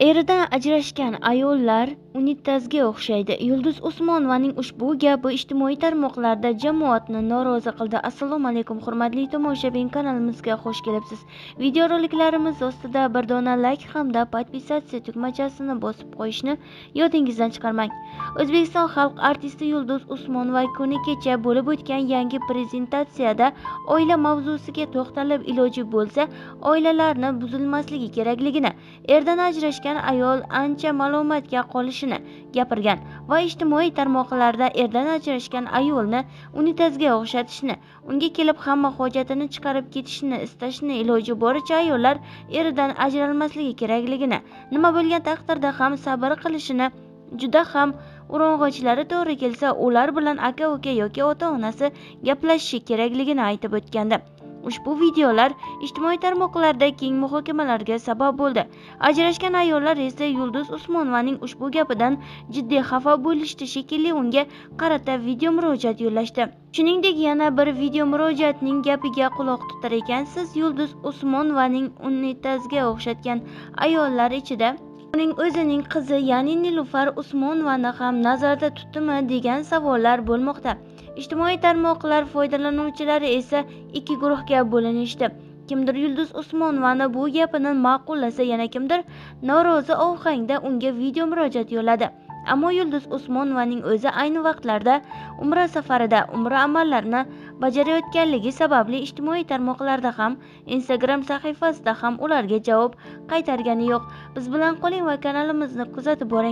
Eridan ajrashgan ayollar unitazga o'xshaydi. Yulduz Usmonovaning ushbu gapi ijtimoiy tarmoqlarda jamoatni norozi qildi. Assalomu alaykum, hurmatli tomoshabin, kanalimizga xush kelibsiz. Videoroliklarimiz ostida bir dona like hamda podpisatsiya tugmachasini bosib qo'yishni yodingizdan chiqarmang. O'zbekiston xalq artisti Yulduz Usmonova kuni kecha bo'lib o'tgan yangi prezentatsiyada oila mavzusiga to'xtalib, iloji bo'lsa oilalarni buzilmasligi kerakligini, erdan ajrashgan ayol ancha malomatga qolishini gapirgan va ijtimoiy tarmoqlarda erdan ajrashgan ayolni unitazga o'xshatishni, unga kelib hamma hojatini chiqarib ketishni istashni, iloji boricha ayollar eridan ajralmasligi kerakligini, nima bo'lgan taqdirda ham sabr qilishini, juda ham urong'ochlari to'g'ri kelsa ular bilan aka-uka yoki ota-onasi gaplashishi kerakligini aytib o'tgandi. Ushbu videolar ijtimoiy tarmoqlarda keng muhokamalarga sabab bo'ldi. Ajrashgan ayollar esa Yulduz Usmonovaning ushbu gapidan jiddiy xafa bo'lishdi shekilli, unga qarata video murojaat yo'llashdi. Shuningdek, yana bir video murojaatning gapiga quloq tutar ekansiz, Yulduz Usmonovaning unitazga o'xshatgan ayollar ichida uning o'zining qizi, ya'ni Nilufar Usmonovani ham nazarda tutdimi degan savollar bo'lmoqda. Ijtimoiy tarmoqlar foydalanuvchilari esa ikki guruhga bo'linishdi. Kimdir Yulduz Usmonovani bu gapini ma'qullasa, yana kimdir norozi ohangda unga video murojaat yo'lladi. Ammo Yulduz Usmonovaning o'zi ayni vaqtlarda Umra safarida Umra amallarini bajarayotganligi sababli ijtimoiy tarmoqlarda ham, Instagram sahifasida ham ularga javob qaytargani yo'q. Biz bilan qoling va kanalimizni kuzatib boring.